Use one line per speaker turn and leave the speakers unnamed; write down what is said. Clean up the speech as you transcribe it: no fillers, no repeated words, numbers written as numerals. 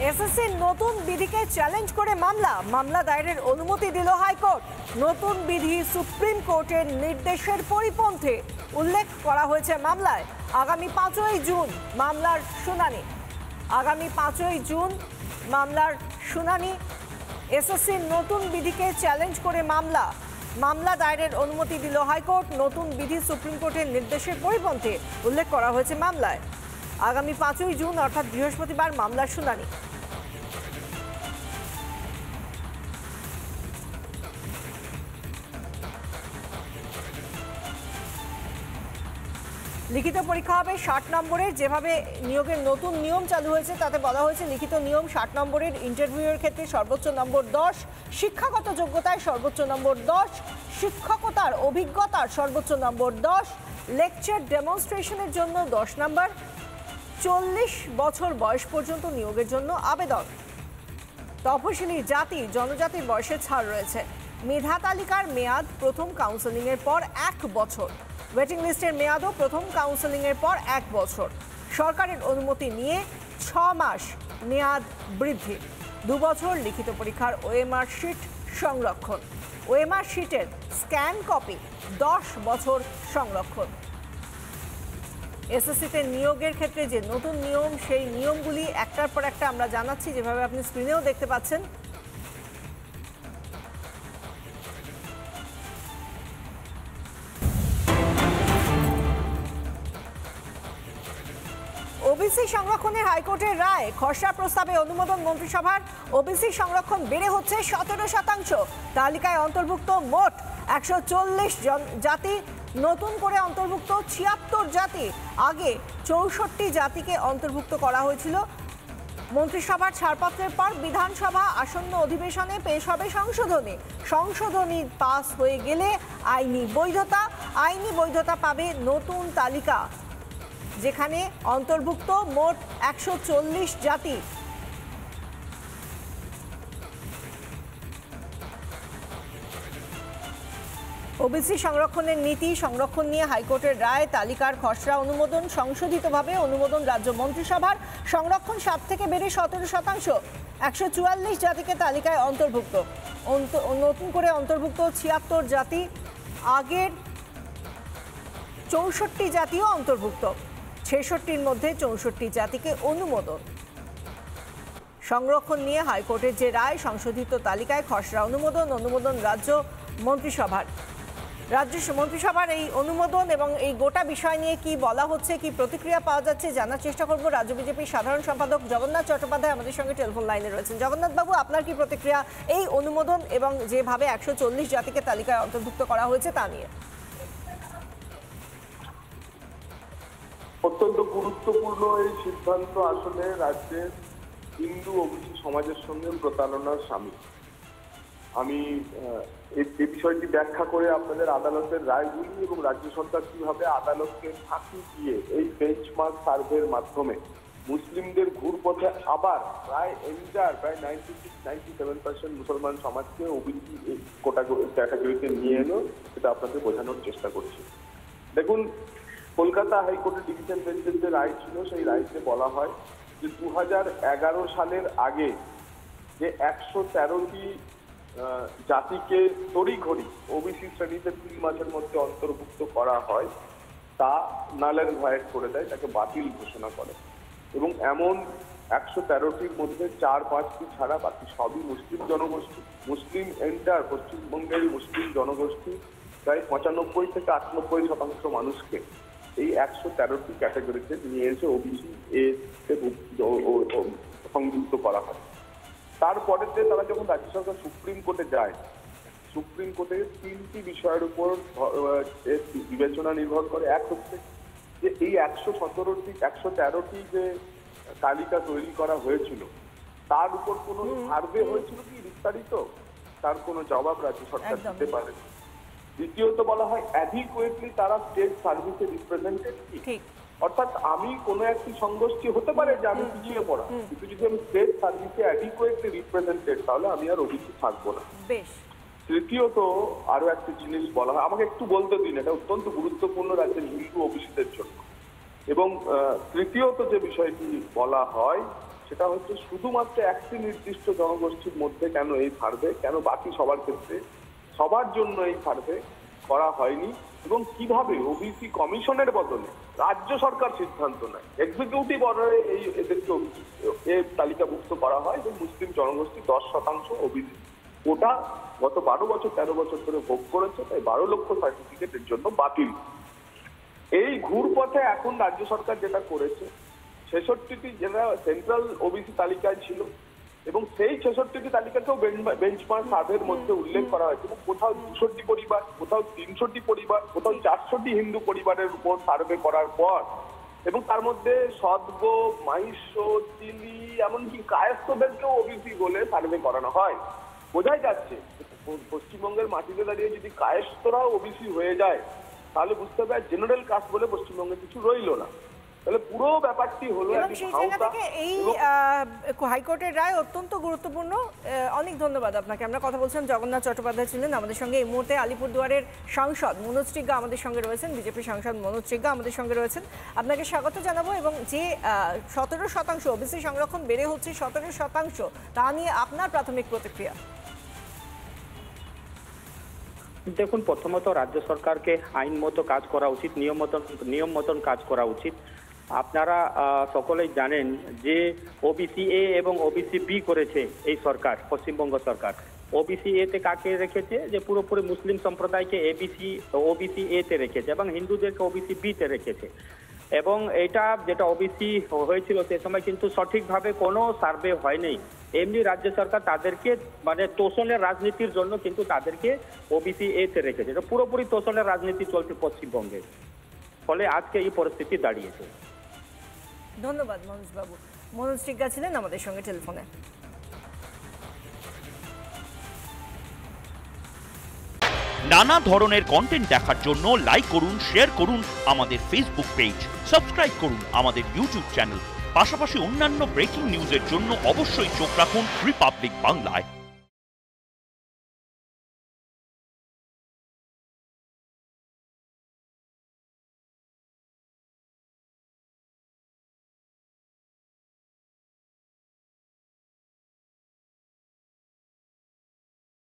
এসএসসির নতুন বিধিকে চ্যালেঞ্জ করে মামলা দায়েরের অনুমতি দিল হাইকোর্ট। নতুন বিধি সুপ্রিম কোর্টের নির্দেশের পরিপন্থী উল্লেখ করা হয়েছে মামলায়। আগামী 5ই জুন মামলার শুনানি। এসএসসির নতুন বিধিকে চ্যালেঞ্জ করে মামলা দায়েরের অনুমতি দিল হাইকোর্ট। নতুন বিধি সুপ্রিম কোর্টের নির্দেশের পরিপন্থী উল্লেখ করা হয়েছে মামলায়। আগামী 5ই জুন অর্থাৎ বৃহস্পতিবার মামলার শুনানি। লিখিত পরীক্ষা হবে 60 নম্বরের। যেভাবে নিয়োগের নতুন নিয়ম চালু হয়েছে তাতে বলা হয়েছে লিখিত নিয়ম 60 নম্বরের, ইন্টারভিউয়ের ক্ষেত্রে সর্বোচ্চ নম্বর 10, শিক্ষাগত যোগ্যতায় সর্বোচ্চ নম্বর 10, শিক্ষকতার অভিজ্ঞতার সর্বোচ্চ নম্বর 10, লেকচার ডেমনস্ট্রেশনের জন্য 10 নম্বর, 40 বছর বয়স পর্যন্ত নিয়োগের জন্য আবেদন। তপশিলি জাতি জনজাতির বয়সে ছাড় রয়েছে। মেধা তালিকার মেয়াদ প্রথম কাউন্সেলিংয়ের পর 1 বছর। ওয়েটিং লিস্টের মেয়াদও প্রথম কাউন্সেলিংয়ের পর 1 বছর। সরকারের অনুমতি নিয়ে 6 মাস মেয়াদ বৃদ্ধি। 2 বছর লিখিত পরীক্ষার ওএমআর শিট সংরক্ষণ। ওএমআর শিটের স্ক্যান কপি 10 বছর সংরক্ষণ। এসএসসিতে নিয়োগের ক্ষেত্রে যে নতুন নিয়ম, সেই নিয়মগুলি একটার পর একটা আমরা জানাচ্ছি, যেভাবে আপনি স্ক্রিনেও দেখতে পাচ্ছেন। ওবিসি সংরক্ষণের হাইকোর্টের রায়। খসড়া প্রস্তাবে অনুমোদন মন্ত্রিসভার। ওবিসি সংরক্ষণ বেড়ে হচ্ছে 17%। তালিকায় অন্তর্ভুক্ত মোট 140 জাতি, নতুন করে অন্তর্ভুক্ত 76 জাতি। আগে 64 জাতিকে অন্তর্ভুক্ত করা হয়েছিল। মন্ত্রিসভার ছাড়পত্রের পর বিধানসভা আসন্ন অধিবেশনে পেশ হবে সংশোধনী পাস হয়ে গেলে আইনি বৈধতা পাবে নতুন তালিকা, যেখানে অন্তর্ভুক্ত মোট 140 জাতি। ওবিসি সংরক্ষণের নীতি সংরক্ষণ নিয়ে হাইকোর্টের রায়। তালিকার খসড়া অনুমোদন, সংশোধিতভাবে অনুমোদন রাজ্য মন্ত্রিসভার। সংরক্ষণ 7 থেকে বেড়ে 17%। 144 জাতিকে তালিকায় অন্তর্ভুক্ত। নতুন করে অন্তর্ভুক্ত 76 জাতি। আগের 64 জাতিও অন্তর্ভুক্ত। 66-র মধ্যে 64 জাতিকে অনুমোদন। সংরক্ষণ নিয়ে হাইকোর্টের যে রায়, সংশোধিত তালিকায় খসড়া অনুমোদন রাজ্য মন্ত্রিসভার। মন্ত্রিসভার এই অনুমোদন এবং এই গোটা বিষয় নিয়ে কি বলা হচ্ছে, কি প্রতিক্রিয়া পাওয়া যাচ্ছে জানার চেষ্টা করব। রাজ্য বিজেপির সাধারণ সম্পাদক জগন্নাথ চট্টোপাধ্যায় আমাদের সঙ্গে টেলিফোন লাইনে রয়েছেন। জগন্নাথ বাবু, আপনার কি প্রতিক্রিয়া এই অনুমোদন এবং যেভাবে 140 জাতিকে তালিকায় অন্তর্ভুক্ত করা হয়েছে তা নিয়ে?
অত্যন্ত গুরুত্বপূর্ণ এই সিদ্ধান্ত। আসলে রাজ্যের হিন্দু ওবিসি সমাজের সঙ্গে প্রতারণার সামিল। আমি এই বিষয়টি ব্যাখ্যা করে আপনাদের আদালতের রায়গুলি এবং রাজ্য সরকার কিভাবে আদালতকে ফাঁকি দিয়ে এই বেঞ্চমার্ক সার্ভের মাধ্যমে মুসলিমদের ঘুরপথে আবার প্রায় 96-97% মুসলমান সমাজকে ওবিসি ক্যাটাগরিতে নিয়ে এলো, সেটা আপনাদের বোঝানোর চেষ্টা করছি। দেখুন, কলকাতা হাইকোর্টের ডিভিশন বেঞ্চের যে রায় ছিল, সেই রায়তে বলা হয় যে 2011 সালের আগে যে 113টি জাতিকে তড়িঘড়ি ওবিসি শ্রেণীতে 3 মাসের মধ্যে অন্তর্ভুক্ত করা হয়, তা নাল এন্ড ভয়েড করে দেয়, তাকে বাতিল ঘোষণা করে। এবং এমন 113টির মধ্যে 4-5টি ছাড়া বাকি সবই মুসলিম জনগোষ্ঠী। মুসলিম এন্টার পশ্চিমবঙ্গের মুসলিম জনগোষ্ঠী প্রায় 95 থেকে 98% মানুষকে এই 113টি ক্যাটাগরিতে নিয়ে এসে ওবিসি এতে সংযুক্ত করা হয়। তারপরে তারা যখন রাজ্য সরকার সুপ্রিম কোর্টে যায়, সুপ্রিম কোর্টে 3টি বিষয়ের উপর বিবেচনা নির্ভর করে। এক হচ্ছে যে এই 113টি যে তালিকা তৈরি করা হয়েছিল, তার উপর কোনো সার্ভে হয়েছিল কি বিস্তারিত, তার কোনো জবাব রাজ্য সরকার দিতে পারে। দ্বিতীয়ত বলা হয় অ্যাডিকুয়েটলি তারা স্টেট সার্ভিসে রিপ্রেজেন্টেড কি, অর্থাৎ আমি কোনো একটি সংগোষ্ঠী হতে পারে যে আমি পিছিয়ে পড়া, কিন্তু যদি আমি স্টেট সার্ভিসে অ্যাডিকুয়েটলি রিপ্রেজেন্টেড, তাহলে আমি আর ওবিসি থাকবো না। তৃতীয়ত আরো একটি জিনিস বলা হয়, আমাকে একটু বলতে দিন, এটা অত্যন্ত গুরুত্বপূর্ণ রাজ্যের হিন্দু ওবিসিদের জন্য। এবং তৃতীয়ত যে বিষয়টি বলা হয় সেটা হচ্ছে শুধুমাত্র একটি নির্দিষ্ট জনগোষ্ঠীর মধ্যে কেন এই সার্ভে, কেন বাকি সবার ক্ষেত্রে সবার জন্য এই সার্ভে করা হয়নি, এবং কিভাবে ওবিসি কমিশনের বদলে রাজ্য সরকার সিদ্ধান্ত নেয়, এক্সিকিউটিভ অর্ডারে এদেরকে এর তালিকাভুক্ত করা হয় এবং মুসলিম জনগোষ্ঠী 10% ওবিসি ওটা গত 12 বছর 13 বছর ধরে ভোগ করেছে, তাই 12 লক্ষ সার্টিফিকেটের জন্য বাতিল। এই ঘুরপথে এখন রাজ্য সরকার যেটা করেছে, 66টি যেটা সেন্ট্রাল ওবিসি তালিকায় ছিল এবং সেই 66টি তালিকাতেও বেঞ্চমার্ক সার্ভের মধ্যে উল্লেখ করা হয়েছে, কোথাও 200টি পরিবার, কোথাও 300টি পরিবার, কোথাও 400টি হিন্দু পরিবারের উপর সার্ভে করার পর, এবং তার মধ্যে সদগ, মাহিষ্য, চিলি, এমনকি কায়স্থদেরকেও ওবিসি বলে সার্ভে করানো হয়। বোঝাই যাচ্ছে পশ্চিমবঙ্গের মাটিতে দাঁড়িয়ে যদি কায়স্থরাও ওবিসি হয়ে যায়, তাহলে বুঝতে হবে জেনারেল কাস্ট বলে পশ্চিমবঙ্গে কিছু রইল না। তাহলে পুরো ব্যাপারটি হলো
এবং সেই জায়গা থেকে এই হাইকোর্টের রায় অত্যন্ত গুরুত্বপূর্ণ। অনেক ধন্যবাদ আপনাকে। আমরা কথা বলছিলাম, জগন্নাথ চট্টোপাধ্যায় ছিলেন আমাদের সঙ্গে। এই মুহূর্তে আলিপুরদুয়ারের সাংসদ মনোজ টিগ্গা আমাদের সঙ্গে রয়েছেন, বিজেপি সাংসদ মনোজ টিগ্গা আমাদের সঙ্গে রয়েছেন। আপনাকে স্বাগত জানাবো। এবং যে 17% ওবিসি সংরক্ষণ বেড়ে হচ্ছে 17%, তা নিয়ে আপনার প্রাথমিক প্রতিক্রিয়া।
দেখুন, প্রথমত রাজ্য সরকারকে আইন মতো কাজ করা উচিত, নিয়ম মতন কাজ করা উচিত। আপনারা সকলেই জানেন যে ওবিসি এ এবং ওবিসি বি করেছে এই সরকার, পশ্চিমবঙ্গ সরকার। ওবিসি এ তে কাকে রেখেছে, যে পুরোপুরি মুসলিম সম্প্রদায়কে ওবিসি এ তে রেখেছে এবং হিন্দুদেরকে ওবিসি বি তে রেখেছে। এবং এটা যেটা ওবিসি হয়েছিল সে সময় কিন্তু সঠিকভাবে কোনো সার্ভে হয়নি। এমনি রাজ্য সরকার তাদেরকে মানে তোষণের রাজনীতির জন্য কিন্তু তাদেরকে ওবিসি এ তে রেখেছে। এটা পুরোপুরি তোষণের রাজনীতি চলছে পশ্চিমবঙ্গে, ফলে আজকে এই পরিস্থিতি দাঁড়িয়েছে।
ধন্যবাদ মনোজ বাবু। মনোজ টিগ্গা ছিলেন আমাদের সঙ্গে টেলিফোনে।
নানা ধরনের কন্টেন্ট দেখার জন্য লাইক করুন, শেয়ার করুন আমাদের ফেসবুক পেজ, সাবস্ক্রাইব করুন আমাদের ইউটিউব চ্যানেল। পাশাপাশি অন্যান্য ব্রেকিং নিউজের জন্য অবশ্যই চোখ রাখুন রিপাবলিক বাংলায়।